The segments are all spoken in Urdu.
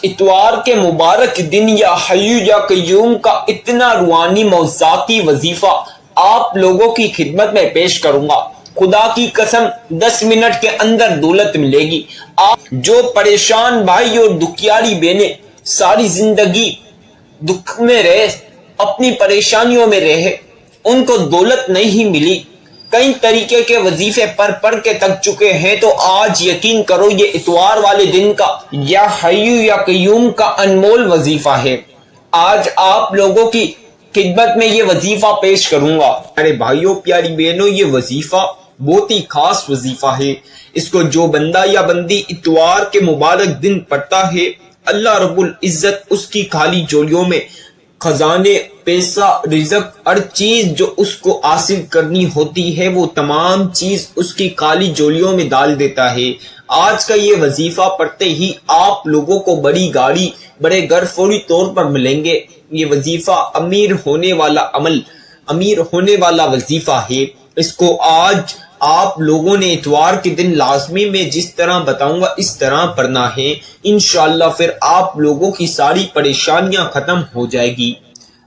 اتوار کے مبارک دن یا حی یا قیوم کا اتنا روحانی موضوعاتی وظیفہ آپ لوگوں کی خدمت میں پیش کروں گا۔ خدا کی قسم 10 منٹ کے اندر دولت ملے گی۔ آپ جو پریشان بھائی اور دکھیاری بہنیں ساری زندگی دکھ میں رہے، اپنی پریشانیوں میں رہے، ان کو دولت نہیں ملی، کئی طریقے کے وظیفے پڑھ کے تک چکے ہیں، تو آج یقین کرو یہ اتوار والے دن کا یا حی یا قیوم کا انمول وظیفہ ہے۔ آج آپ لوگوں کی خدمت میں یہ وظیفہ پیش کروں گا۔ میرے بھائیوں پیاری بہنوں، یہ وظیفہ بہت ہی خاص وظیفہ ہے۔ اس کو جو بندہ یا بندی اتوار کے مبارک دن پڑھتا ہے، اللہ رب العزت اس کی خالی جولیوں میں خزانے، پیسہ، رزق، ہر چیز جو اس کو حاصل کرنی ہوتی ہے وہ تمام چیز اس کی خالی جولیوں میں ڈال دیتا ہے۔ آج کا یہ وظیفہ پڑھتے ہی آپ لوگوں کو بڑی گاڑی، بڑے گھر فوری طور پر ملیں گے۔ یہ وظیفہ امیر ہونے والا عمل، امیر ہونے والا وظیفہ ہے۔ اس کو آج آپ لوگوں نے اتوار کے دن لازمی میں جس طرح بتاؤں گا اس طرح پڑھنا ہے، انشاءاللہ پھر آپ لوگوں کی ساری پریشانیاں ختم ہو جائے گی۔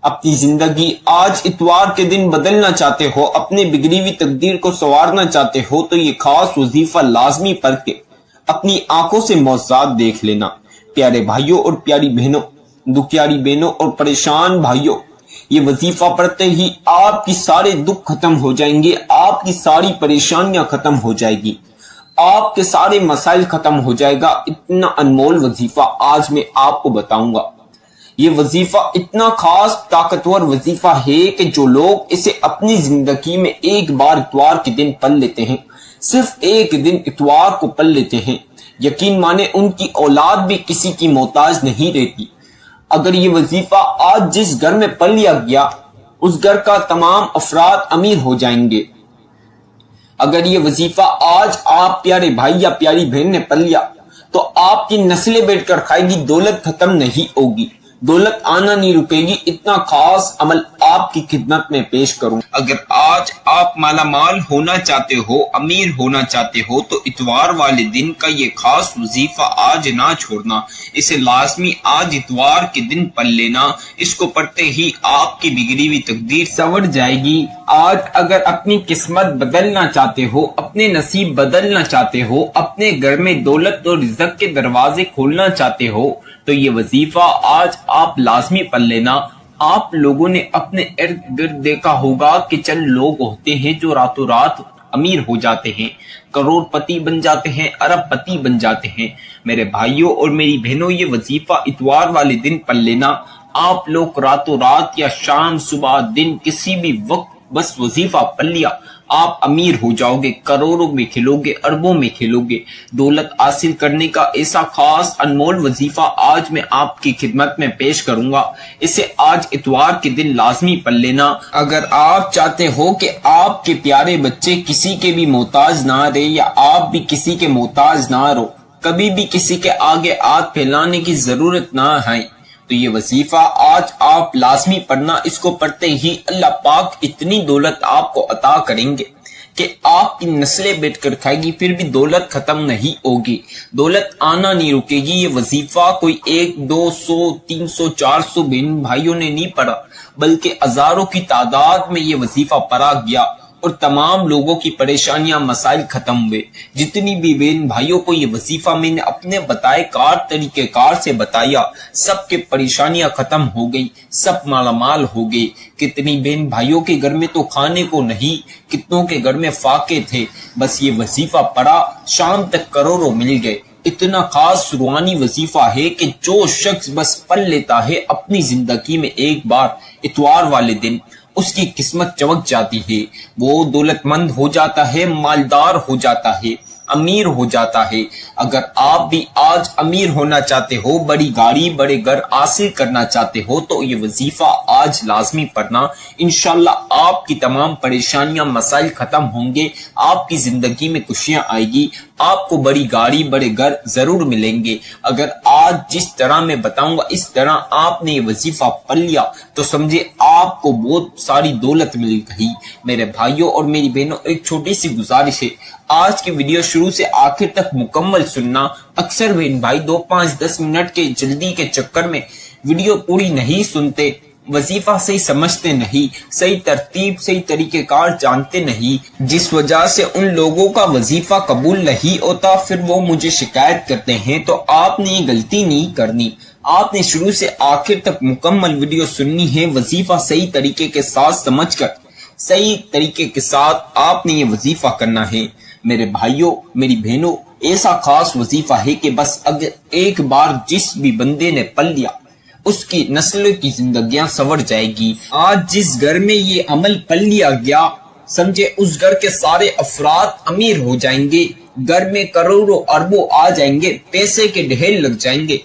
اپنی زندگی آج اتوار کے دن بدلنا چاہتے ہو، اپنے بگڑی ہوئی تقدیر کو سنوارنا چاہتے ہو، تو یہ خاص وظیفہ لازمی پڑھ کے اپنی آنکھوں سے معجزات دیکھ لینا۔ پیارے بھائیوں اور پیاری بہنوں، دکھیاری بہنوں اور پریشان بھائیوں، یہ وظیفہ پڑھتے ہی آپ کی سارے دکھ ختم ہو جائیں گے، آپ کی ساری پریشانیاں ختم ہو جائے گی، آپ کے سارے مسائل ختم ہو جائے گا۔ اتنا انمول وظیفہ آج میں آپ کو بتاؤں گا۔ یہ وظیفہ اتنا خاص طاقتور وظیفہ ہے کہ جو لوگ اسے اپنی زندگی میں ایک بار اتوار کے دن پڑھ لیتے ہیں، صرف ایک دن اتوار کو پڑھ لیتے ہیں، یقین مانے ان کی اولاد بھی کسی کی محتاج نہیں رہتی۔ اگر یہ وظیفہ آج جس گھر میں پڑھ لیا گیا، اس گھر کا تمام افراد امیر ہو جائیں گے۔ اگر یہ وظیفہ آج آپ پیارے بھائی یا پیاری بہن نے پڑھ لیا تو آپ کی نسلیں بیٹھ کر کھائے گی، دولت ختم نہیں ہوگی، دولت آنا نہیں رکے گی۔ اتنا خاص عمل آپ کی خدمت میں پیش کروں۔ اگر آج آپ مالا مال ہونا چاہتے ہو، امیر ہونا چاہتے ہو، تو اتوار والے دن کا یہ خاص وظیفہ آج نہ چھوڑنا، اسے لازمی آج اتوار کے دن پڑھ لینا۔ اس کو پڑھتے ہی آپ کی بگڑی ہوئی تقدیر سنور جائے گی۔ آج اگر اپنی قسمت بدلنا چاہتے ہو، اپنے نصیب بدلنا چاہتے ہو، اپنے گھر میں دولت اور رزق کے دروازے کھولنا چاہتے ہو، تو یہ وظیفہ آج آپ لازمی پڑھ لینا۔ آپ لوگوں نے اپنے ارد گرد دیکھا ہوگا کہ چند لوگ ہوتے ہیں جو راتوں رات امیر ہو جاتے ہیں، کروڑ پتی بن جاتے ہیں، ارب پتی بن جاتے ہیں۔ میرے بھائیوں اور میری بہنوں، یہ وظیفہ اتوار والے دن پڑھ لینا۔ آپ لوگ راتوں رات یا شام، صبح، دن، کسی بھی وقت بس وظیفہ پڑھ لیا، آپ امیر ہو جاؤ گے، کروڑوں میں کھیلو گے، اربوں میں کھیلو گے۔ دولت حاصل کرنے کا ایسا خاص انمول وظیفہ آج میں آپ کی خدمت میں پیش کروں گا، اسے آج اتوار کے دن لازمی پڑھ لینا۔ اگر آپ چاہتے ہو کہ آپ کے پیارے بچے کسی کے بھی محتاج نہ رہے، یا آپ بھی کسی کے محتاج نہ رہو، کبھی بھی کسی کے آگے ہاتھ پھیلانے کی ضرورت نہ ہے، تو یہ وظیفہ آج آپ لازمی پڑھنا۔ اس کو پڑھتے ہی اللہ پاک اتنی دولت آپ کو عطا کریں گے کہ آپ کی نسلیں بیٹھ کر کھائے گی، پھر بھی دولت ختم نہیں ہوگی، دولت آنا نہیں رکے گی۔ یہ وظیفہ کوئی 100، 200، 300، 400 بہن بھائیوں نے نہیں پڑھا، بلکہ ہزاروں کی تعداد میں یہ وظیفہ پڑھا گیا، اور تمام لوگوں کی پریشانیاں، مسائل ختم ہوئے۔ جتنی بھی بہن بھائیوں کو یہ وظیفہ میں نے اپنے بتائے طریقہ کار سے بتایا، سب کے پریشانیاں ختم ہو گئی، سب مالا مال ہو گئے۔ کتنی بہن بھائیوں کے گھر میں تو کھانے کو نہیں، کتنوں کے گھر میں فاقے تھے، بس یہ وظیفہ پڑھا، شام تک کروڑوں مل گئے۔ اتنا خاص روحانی وظیفہ ہے کہ جو شخص بس پڑھ لیتا ہے اپنی زندگی میں ایک بار اتوار والے دن، اس کی قسمت چمک جاتی ہے، وہ دولت مند ہو جاتا ہے، مالدار ہو جاتا ہے، امیر ہو جاتا ہے۔ اگر آپ بھی آج امیر ہونا چاہتے ہو، بڑی گاڑی، بڑے گھر حاصل کرنا چاہتے ہو، تو یہ وظیفہ آج لازمی پڑھنا۔ انشاءاللہ آپ کی تمام پریشانیاں، مسائل ختم ہوں گے، آپ کی زندگی میں خوشیاں آئے گی، آپ کو بڑی گاڑی بڑے گھر ضرور ملیں گے۔ اگر آج جس طرح میں بتاؤں گا اس طرح آپ نے یہ وظیفہ پڑھ لیا تو سمجھے آپ کو بہت ساری دولت مل گئی۔ میرے بھائیوں اور میری بہنوں، ایک چھوٹی سی گزارش ہے، آج کی ویڈیو شروع سے آخر تک مکمل سننا۔ اکثر بہن بھائی 2 5 10 منٹ کے جلدی کے چکر میں ویڈیو پوری نہیں سنتے، وظیفہ صحیح سمجھتے نہیں، صحیح ترتیب صحیح طریقہ کار جانتے نہیں، جس وجہ سے ان لوگوں کا وظیفہ قبول نہیں ہوتا، پھر وہ مجھے شکایت کرتے ہیں۔ تو آپ نے یہ غلطی نہیں کرنی، آپ نے شروع سے آخر تک مکمل ویڈیو سننی ہے، وظیفہ صحیح طریقے کے ساتھ سمجھ کر صحیح طریقے کے ساتھ آپ نے یہ وظیفہ کرنا ہے۔ میرے بھائیوں میری بہنوں، ایسا خاص وظیفہ ہے کہ بس اگر ایک بار جس بھی بندے نے پڑھ لیا اس کی نسلوں کی زندگیاں سنور جائے گی۔ آج جس گھر میں یہ عمل پڑھ لیا گیا، سمجھے اس گھر کے سارے افراد امیر ہو جائیں گے، گھر میں کروڑوں اربوں آ جائیں گے، پیسے کے ڈھیر لگ جائیں گے،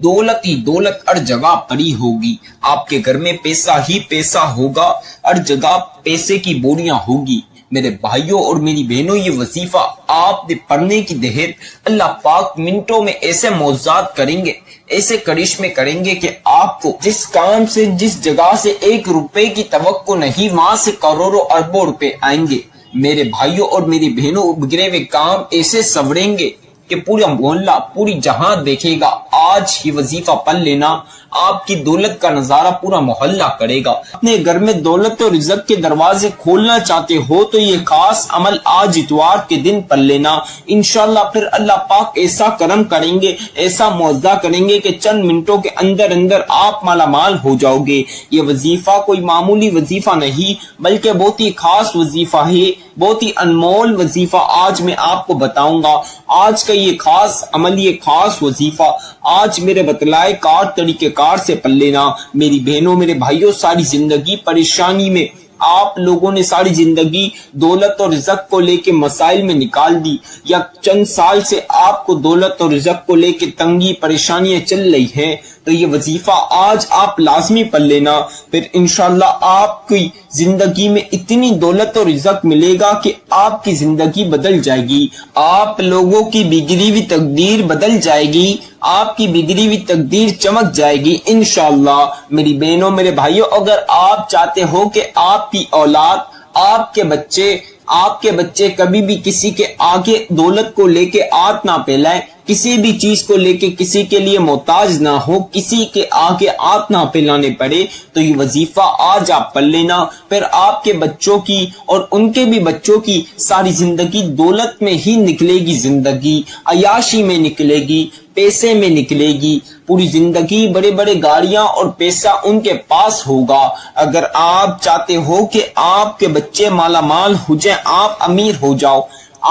دولت ہی دولت ہر جگہ پڑی ہوگی، آپ کے گھر میں پیسہ ہی پیسہ ہوگا، ہر جگہ پیسے کی بوریاں ہوگی۔ میرے بھائیوں اور میری بہنوں، یہ وظیفہ آپ نے پڑھنے کی دہر اللہ پاک منٹوں میں ایسے معجزات کریں گے، ایسے کرشمے کریں گے کہ آپ کو جس کام سے جس جگہ سے 1 روپے کی توقع نہیں، وہاں سے کروڑوں اربوں روپے آئیں گے۔ میرے بھائیوں اور میری بہنوں، بگڑے ہوئے کام ایسے سنوریں گے کہ پورا محلہ پوری جہاں دیکھے گا۔ آج ہی وظیفہ پڑھ لینا، آپ کی دولت کا نظارہ پورا محلہ کرے گا۔ اپنے گھر میں دولت اور رزق کے دروازے کھولنا چاہتے ہو تو یہ خاص عمل آج اتوار کے دن پڑھ لینا، انشاءاللہ پھر اللہ پاک ایسا کرم کریں گے، ایسا معجزہ کریں گے کہ چند منٹوں کے اندر اندر آپ مالا مال ہو جاؤ گے۔ یہ وظیفہ کوئی معمولی وظیفہ نہیں بلکہ بہت ہی خاص وظیفہ ہے، بہت ہی انمول وظیفہ آج میں آپ کو بتاؤں گا۔ آج کا یہ خاص عمل، یہ خاص وظیفہ آج میرے بتلائے کار طریقے کار سے پڑھ لینا۔ میری بہنوں میرے بھائیوں، ساری زندگی پریشانی میں آپ لوگوں نے ساری زندگی دولت اور رزق کو لے کے مسائل میں نکال دی، یا چند سال سے آپ کو دولت اور رزق کو لے کے تنگی پریشانیاں چل رہی ہیں، تو یہ وظیفہ آج آپ لازمی پڑھ لینا، پھر انشاءاللہ آپ کی زندگی میں اتنی دولت اور رزق ملے گا کہ آپ کی زندگی بدل جائے گی، آپ لوگوں کی بگڑی ہوئی تقدیر بدل جائے گی، آپ کی بگڑی ہوئی تقدیر چمک جائے گی انشاءاللہ۔ میری بہنوں میرے بھائیوں، اگر آپ چاہتے ہو کہ آپ کی اولاد، آپ کے بچے کبھی بھی کسی کے آگے دولت کو لے کے ہاتھ نہ پھیلائیں، کسی بھی چیز کو لے کے کسی کے لیے محتاج نہ ہو، کسی کے آگے ہاتھ نہ پھیلانے پڑے، تو یہ وظیفہ آج آپ پڑھ لینا، پھر آپ کے بچوں کی اور ان کے بھی بچوں کی ساری زندگی دولت میں ہی نکلے گی، زندگی عیاشی میں نکلے گی، پیسے میں نکلے گی، پوری زندگی بڑے بڑے گاڑیاں اور پیسہ ان کے پاس ہوگا۔ اگر آپ چاہتے ہو کہ آپ کے بچے مالا مال ہو جائیں، آپ امیر ہو جاؤ،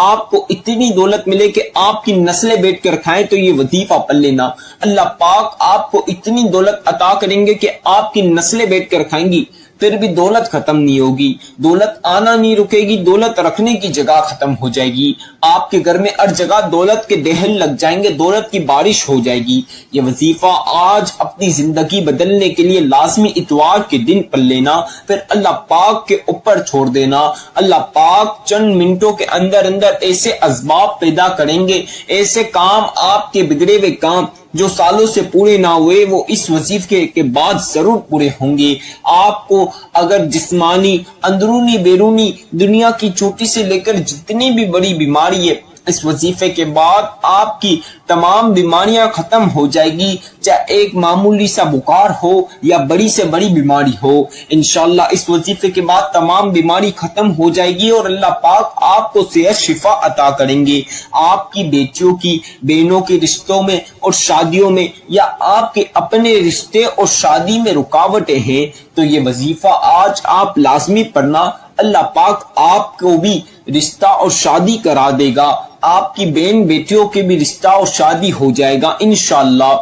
آپ کو اتنی دولت ملے کہ آپ کی نسلیں بیٹھ کر کھائیں، تو یہ وظیفہ پڑھ لینا، اللہ پاک آپ کو اتنی دولت عطا کریں گے کہ آپ کی نسلیں بیٹھ کر کھائیں گی، پھر بھی دولت ختم نہیں ہوگی، دولت آنا نہیں رکے گی، دولت رکھنے کی جگہ ختم ہو جائے گی، آپ کے گھر میں ہر جگہ دولت کے ڈھیر لگ جائیں گے، دولت کی بارش ہو جائے گی۔ یہ وظیفہ آج اپنی زندگی بدلنے کے لیے لازمی اتوار کے دن پڑھ لینا، پھر اللہ پاک کے اوپر چھوڑ دینا، اللہ پاک چند منٹوں کے اندر اندر ایسے اسباب پیدا کریں گے، ایسے کام آپ کے بگڑے ہوئے کام جو سالوں سے پورے نہ ہوئے وہ اس وظیفے کے بعد ضرور پورے ہوں گے۔ آپ کو اگر جسمانی اندرونی بیرونی دنیا کی چھوٹی سے لے کر جتنی بھی بڑی بیماری ہے، اس وظیفے کے بعد آپ کی تمام بیماریاں ختم ہو جائے گی، چاہے ایک معمولی سا بخار ہو یا بڑی سے بڑی بیماری ہو، انشاءاللہ اس وظیفے کے بعد تمام بیماری ختم ہو جائے گی اور اللہ پاک آپ کو صحت شفا عطا کریں گے۔ آپ کی بیٹیوں کی بہنوں کے رشتوں میں اور شادیوں میں، یا آپ کے اپنے رشتے اور شادی میں رکاوٹیں ہیں، تو یہ وظیفہ آج آپ لازمی پڑھنا، اللہ پاک آپ کو بھی رشتہ اور شادی کرا دے گا، آپ کی بہن بیٹیوں کے بھی رشتہ اور شادی ہو جائے گا انشاءاللہ۔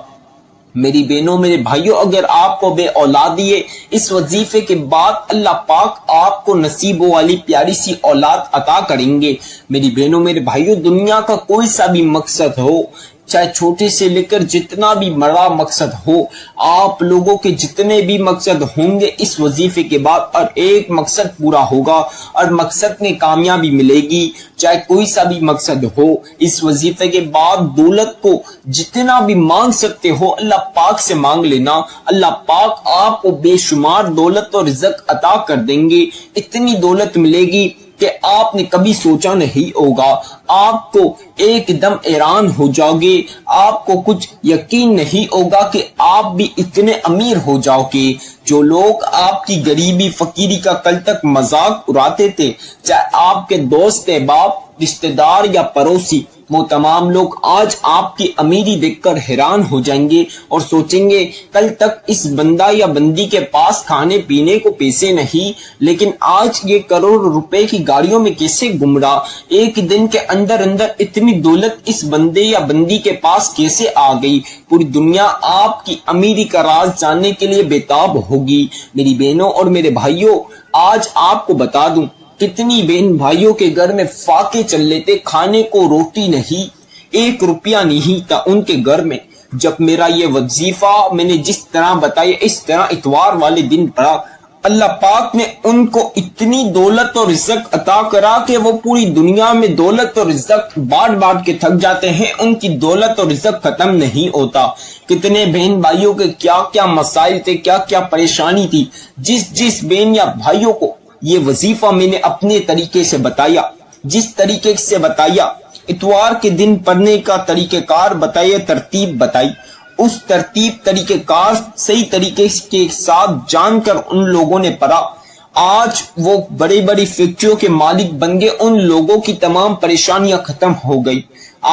میری بہنوں میرے بھائیوں، اگر آپ کو بے اولادی ہے، اس وظیفے کے بعد اللہ پاک آپ کو نصیبوں والی پیاری سی اولاد عطا کریں گے۔ میری بہنوں میرے بھائیوں، دنیا کا کوئی سا بھی مقصد ہو، چاہے چھوٹے سے لے کر جتنا بھی بڑا مقصد ہو، آپ لوگوں کے جتنے بھی مقصد ہوں گے اس وظیفے کے بعد، اور ایک مقصد پورا ہوگا اور مقصد میں کامیابی ملے گی، چاہے کوئی سا بھی مقصد ہو، اس وظیفے کے بعد دولت کو جتنا بھی مانگ سکتے ہو اللہ پاک سے مانگ لینا، اللہ پاک آپ کو بے شمار دولت اور رزق عطا کر دیں گے، اتنی دولت ملے گی کہ آپ نے کبھی سوچا نہیں ہوگا، آپ کو ایک دم حیران ہو جاؤ گے، آپ کو کچھ یقین نہیں ہوگا کہ آپ بھی اتنے امیر ہو جاؤ گے۔ جو لوگ آپ کی غریبی فقیری کا کل تک مذاق اڑاتے تھے، چاہے آپ کے دوست باپ رشتہ دار یا پڑوسی، وہ تمام لوگ آج آپ کی امیری دیکھ کر حیران ہو جائیں گے اور سوچیں گے کل تک اس بندہ یا بندی کے پاس کھانے پینے کو پیسے نہیں، لیکن آج یہ کروڑ روپے کی گاڑیوں میں کیسے گم رہا، ایک دن کے اندر اندر اتنی دولت اس بندے یا بندی کے پاس کیسے آ گئی۔ پوری دنیا آپ کی امیری کا راز جاننے کے لیے بےتاب ہوگی۔ میری بہنوں اور میرے بھائیوں، آج آپ کو بتا دوں کتنی بہن بھائیوں کے گھر میں فاقے چل لیتے، کھانے کو روٹی نہیں، 1 روپیہ نہیں تھا ان کے گھر میں۔ جب میرا یہ وظیفہ میں نے جس طرح بتایا اس طرح اتوار والے دن پڑا، اللہ پاک نے ان کو اتنی دولت اور رزق عطا کرا کہ وہ پوری دنیا میں دولت اور رزق بانٹ کے تھک جاتے ہیں، ان کی دولت اور رزق ختم نہیں ہوتا۔ کتنے بہن بھائیوں کے کیا کیا مسائل تھے، کیا کیا پریشانی تھی، جس بہن یا بھائیوں کو یہ وظیفہ میں نے اپنے طریقے سے بتایا، جس طریقے سے بتایا، اتوار کے دن پڑھنے کا طریقہ کار بتایا، ترتیب بتائی، اس ترتیب طریقہ کار صحیح طریقے کے ساتھ جان کر ان لوگوں نے پڑھا، آج وہ بڑی بڑی فیکٹریوں کے مالک بن گئے، ان لوگوں کی تمام پریشانیاں ختم ہو گئی۔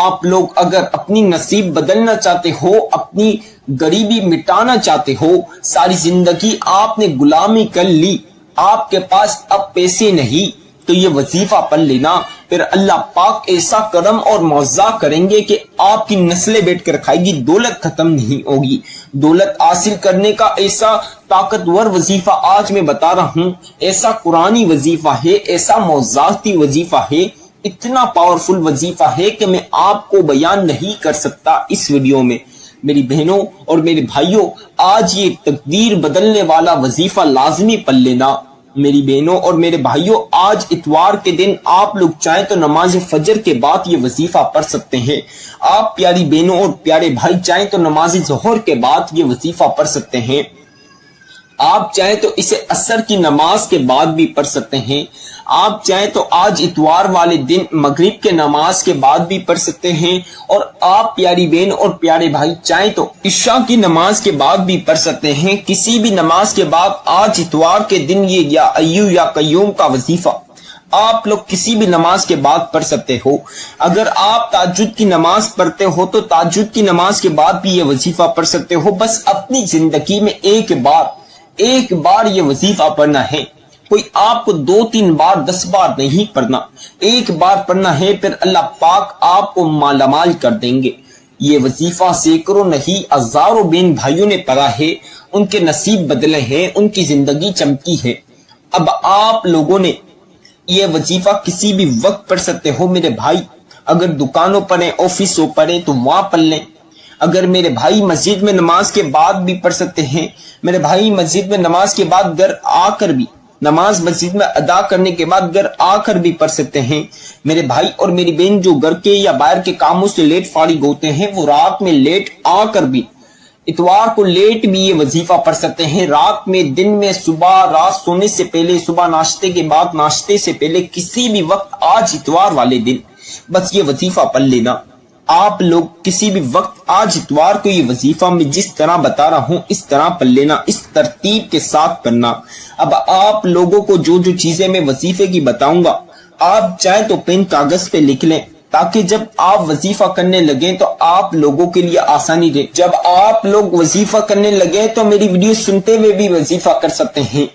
آپ لوگ اگر اپنی نصیب بدلنا چاہتے ہو، اپنی غریبی مٹانا چاہتے ہو، ساری زندگی آپ نے غلامی کر لی، آپ کے پاس اب پیسے نہیں، تو یہ وظیفہ پڑھ لینا، پھر اللہ پاک ایسا کرم اور معاوضہ کریں گے کہ آپ کی نسلیں بیٹھ کر کھائے گی، دولت ختم نہیں ہوگی۔ دولت حاصل کرنے کا ایسا طاقتور وظیفہ آج میں بتا رہا ہوں، ایسا قرآنی وظیفہ ہے، ایسا معجزاتی وظیفہ ہے، اتنا پاورفل وظیفہ ہے کہ میں آپ کو بیان نہیں کر سکتا اس ویڈیو میں۔ میری بہنوں اور میرے بھائیوں، آج یہ تقدیر بدلنے والا وظیفہ لازمی پڑھ لینا۔ میری بہنوں اور میرے بھائیوں، آج اتوار کے دن آپ لوگ چاہیں تو نماز فجر کے بعد یہ وظیفہ پڑھ سکتے ہیں، آپ پیاری بہنوں اور پیارے بھائی چاہیں تو نماز ظہر کے بعد یہ وظیفہ پڑھ سکتے ہیں، آپ چاہیں تو اسے عصر کی نماز کے بعد بھی پڑھ سکتے ہیں، آپ چاہیں تو آج اتوار والے دن مغرب کے نماز کے بعد بھی پڑھ سکتے ہیں، اور آپ پیاری بہن اور پیارے بھائی چاہیں تو عشاء کی نماز کے بعد بھی پڑھ سکتے ہیں، کسی بھی نماز کے بعد آج اتوار کے دن یہ یا ایو یا قیوم کا وظیفہ آپ لوگ کسی بھی نماز کے بعد پڑھ سکتے ہو۔ اگر آپ تہجد کی نماز پڑھتے ہو تو تہجد کی نماز کے بعد بھی یہ وظیفہ پڑھ سکتے ہو، بس اپنی زندگی میں ایک بار یہ وظیفہ پڑھنا ہے، کوئی آپ کو 2-3 بار 10 بار نہیں پڑھنا، ایک بار پڑھنا ہے، پھر اللہ پاک آپ کو مالا مال کر دیں گے۔ یہ وظیفہ سینکڑوں نہیں ہزاروں بہن بھائیوں نے پڑھا ہے، ان کے نصیب بدلے ہیں، ان کی زندگی چمکی ہے۔ اب آپ لوگوں نے یہ وظیفہ کسی بھی وقت پڑھ سکتے ہو میرے بھائی، اگر دکانوں پر ہیں، آفسوں پر ہیں تو وہاں پڑھ لیں، اگر میرے بھائی مسجد میں نماز کے بعد بھی پڑھ سکتے ہیں، میرے بھائی مسجد میں نماز کے بعد گھر آ کر بھی، نماز مسجد میں ادا کرنے کے بعد گھر آ کر بھی پڑھ سکتے ہیں، میرے بھائی اور میری بہن جو گھر کے یا باہر کے کاموں سے لیٹ فارغ ہوتے ہیں، وہ رات میں لیٹ آ کر بھی، اتوار کو لیٹ بھی یہ وظیفہ پڑھ سکتے ہیں، رات میں، دن میں، صبح، رات سونے سے پہلے، صبح ناشتے کے بعد، ناشتے سے پہلے، کسی بھی وقت آج اتوار والے دن بس یہ وظیفہ پڑھ لینا۔ آپ لوگ کسی بھی وقت آج اتوار کو یہ وظیفہ میں جس طرح بتا رہا ہوں اس طرح پڑھ لینا، اس ترتیب کے ساتھ پڑھنا۔ اب آپ لوگوں کو جو چیزیں میں وظیفے کی بتاؤں گا، آپ چاہیں تو پین کاغذ پہ لکھ لیں، تاکہ جب آپ وظیفہ کرنے لگیں تو آپ لوگوں کے لیے آسانی رہے۔ جب آپ لوگ وظیفہ کرنے لگے تو میری ویڈیو سنتے ہوئے بھی وظیفہ کر سکتے ہیں۔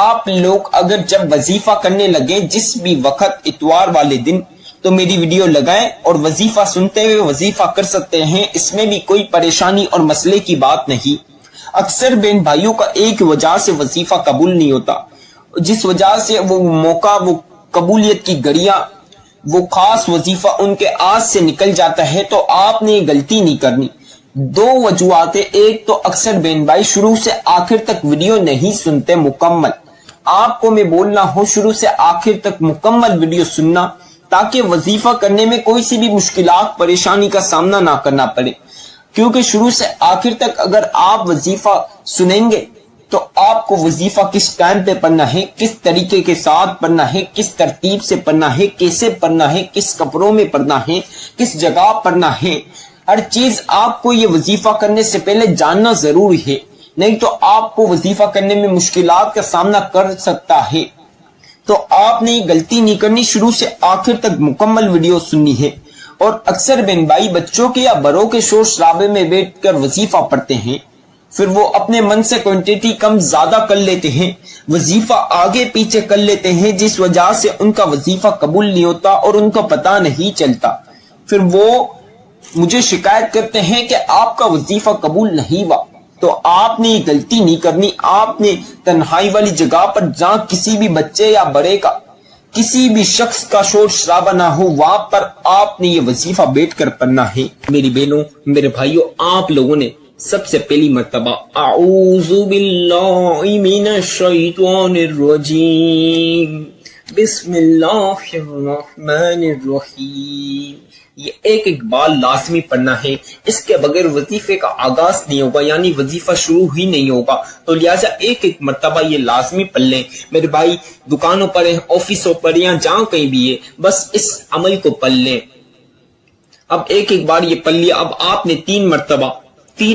آپ لوگ اگر جب وظیفہ کرنے لگے جس بھی وقت اتوار والے دن، تو میری ویڈیو لگائیں اور وظیفہ سنتے ہوئے وظیفہ کر سکتے ہیں، اس میں بھی کوئی پریشانی اور مسئلے کی بات نہیں۔ اکثر بہن بھائیوں کا ایک وجہ سے وظیفہ قبول نہیں ہوتا، جس وجہ سے وہ موقع، وہ قبولیت کی گھڑیاں وہ خاص وظیفہ ان کے ہاتھ سے نکل جاتا ہے تو آپ نے یہ غلطی نہیں کرنی۔ دو وجوہات ہیں، ایک تو اکثر بہن بھائی شروع سے آخر تک ویڈیو نہیں سنتے مکمل، آپ کو میں بولنا ہوں شروع سے آخر تک مکمل ویڈیو سننا تاکہ وظیفہ کرنے میں کوئی سی بھی مشکلات پریشانی کا سامنا نہ کرنا پڑے، کیونکہ شروع سے آخر تک اگر آپ وظیفہ سنیں گے تو آپ کو وظیفہ کس ٹائم پہ پڑھنا ہے، کس طریقے کے ساتھ پڑھنا ہے، کس ترتیب سے پڑھنا ہے، کیسے پڑھنا ہے، کس کپڑوں میں پڑھنا ہے، کس جگہ پڑھنا ہے، ہر چیز آپ کو یہ وظیفہ کرنے سے پہلے جاننا ضروری ہے، نہیں تو آپ کو وظیفہ کرنے میں مشکلات کا سامنا کر سکتا ہے۔ تو آپ نے یہ غلطی نہیں کرنی، شروع سے آخر تک مکمل ویڈیو سننی ہے۔ اور اکثر بہن بھائی بچوں کے یا بڑوں کے شور شرابے میں بیٹھ کر وظیفہ پڑھتے ہیں، پھر وہ اپنے من سے کوانٹٹی کم زیادہ کر لیتے ہیں، وظیفہ آگے پیچھے کر لیتے ہیں، جس وجہ سے ان کا وظیفہ قبول نہیں ہوتا اور ان کو پتہ نہیں چلتا، پھر وہ مجھے شکایت کرتے ہیں کہ آپ کا وظیفہ قبول نہیں ہوا۔ تو آپ نے یہ غلطی نہیں کرنی، آپ نے تنہائی والی جگہ پر جہاں کسی بھی بچے یا بڑے کا، کسی بھی شخص کا شور شرابہ نہ ہو، وہاں پر آپ نے یہ وظیفہ بیٹھ کر پڑھنا ہے۔ میری بہنوں، میرے بھائیوں، آپ لوگوں نے سب سے پہلی مرتبہ اعوذ باللہ من الشیطان الرجیم بسم اللہ الرحمن الرحیم، یہ ایک بار لازمی پڑھنا ہے، اس کے بغیر وظیفے کا آغاز نہیں ہوگا، یعنی وظیفہ شروع ہی نہیں ہوگا، تو لہٰذا ایک مرتبہ یہ لازمی پڑھ لیں میرے بھائی، دکانوں پر ہیں، آفسوں پر یا جہاں کہیں بھی ہے، بس اس عمل کو پڑھ لیں۔ اب ایک بار یہ پڑھ لیا، اب آپ نے تین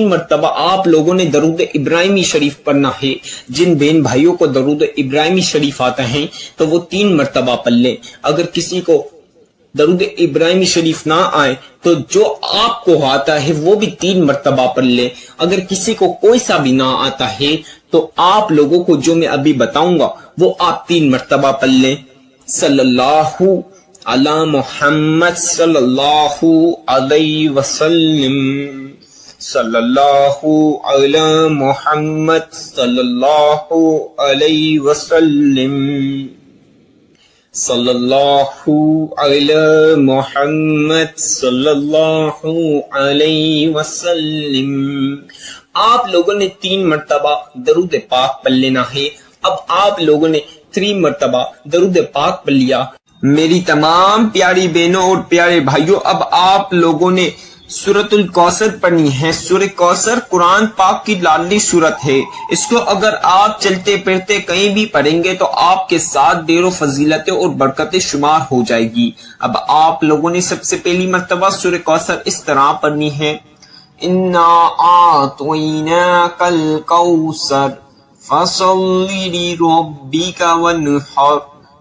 مرتبہ آپ لوگوں نے درود ابراہیمی شریف پڑھنا ہے۔ جن بہن بھائیوں کو درود ابراہیمی شریف آتا ہے تو وہ 3 مرتبہ پڑھ لیں، اگر کسی کو درود ابراہیمی شریف نہ آئے تو جو آپ کو آتا ہے وہ بھی 3 مرتبہ پڑھ لیں، اگر کسی کو کوئی سا بھی نہ آتا ہے تو آپ لوگوں کو جو میں ابھی بتاؤں گا وہ آپ 3 مرتبہ پڑھ لیں۔ صلی اللہ علی محمد صلی اللہ علیہ وسلم، صلی اللہ علی محمد صلی اللہ علیہ وسلم، صلی اللہ علی محمد صلی اللہ علیہ وسلم۔ آپ لوگوں نے 3 مرتبہ درود پاک پڑھ لینا ہے۔ اب آپ لوگوں نے 3 مرتبہ درود پاک پڑھ لیا۔ میری تمام پیاری بہنوں اور پیارے بھائیوں، اب آپ لوگوں نے سورۃ الکوثر پڑھنی ہے۔ سورہ کوثر قرآن پاک کی لاڈلی سورت ہے، اس کو اگر آپ چلتے پھرتے کہیں بھی پڑھیں گے تو آپ کے ساتھ ڈھیروں فضیلتیں اور برکتیں شمار ہو جائے گی۔ اب آپ لوگوں نے سب سے پہلی مرتبہ سورہ کوثر اس طرح پڑھنی ہے، انا اعطیناک الکوثر فصل لربک وانحر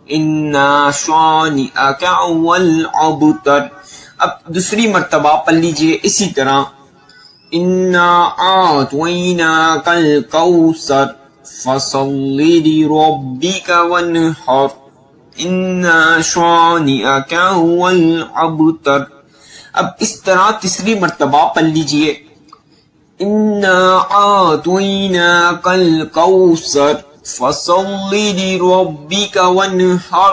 انا شانئک هو الابتر۔ اب دوسری مرتبہ پڑھ لیجئے اسی طرح، انا اعطیناک الکوثر فصل لربک وانحر انا شانئک هو الابتر۔ اب اس طرح تیسری مرتبہ پڑھ لیجئے، انا اعطیناک الکوثر فصل لربک وانحر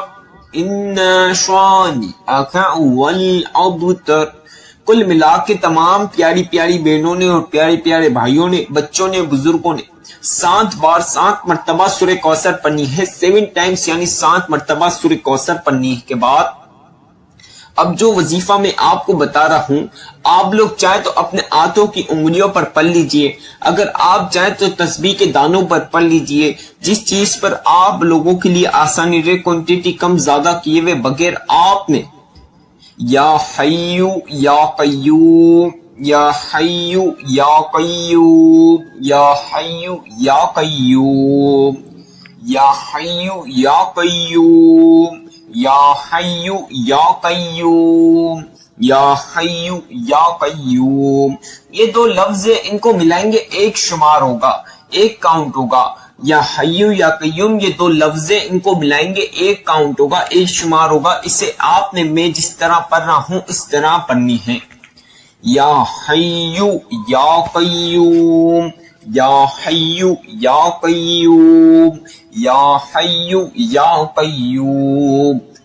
انا شانئک هو الابتر۔ کل ملا کے تمام پیاری پیاری بہنوں نے اور پیارے پیارے بھائیوں نے، بچوں نے، بزرگوں نے 7 مرتبہ سورہ کوثر پڑھنی ہے، 7 ٹائمز یعنی 7 مرتبہ سورہ کوثر پڑھنی کے بعد اب جو وظیفہ میں آپ کو بتا رہا ہوں، آپ لوگ چاہے تو اپنے ہاتھوں کی انگلیوں پر پڑھ لیجئے، اگر آپ چاہے تو تسبیح کے دانوں پر پڑھ لیجئے، جس چیز پر آپ لوگوں کے لیے آسانی رہے، کوانٹٹی کم زیادہ کیے ہوئے بغیر آپ نے یا حیو یا قیوم، یا حیو یا قیوم، یا حیو یا قیوم، یا حیو یا قیوم، یا حیو یا قیوم، یا حیو یا قیوم، یہ 2 لفظ ان کو ملائیں گے ایک شمار ہوگا، ایک کاؤنٹ ہوگا۔ یا حیو یا قیوم، یہ 2 لفظ ان کو ملائیں گے ایک کاؤنٹ ہوگا، ایک شمار ہوگا۔ اسے آپ نے میں جس طرح پڑھ رہا ہوں اس طرح پڑھنی ہے، یا حیو یا قیوم، یا حیو یا قیوم، یا حیو یا قیوم،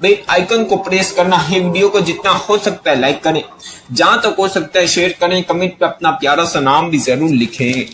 بیل آئیکن کو پریس کرنا ہے، ویڈیو کو جتنا ہو سکتا ہے لائک کریں، جہاں تک ہو سکتا ہے شیئر کریں، کمنٹ پہ اپنا پیارا سا نام بھی ضرور لکھیں۔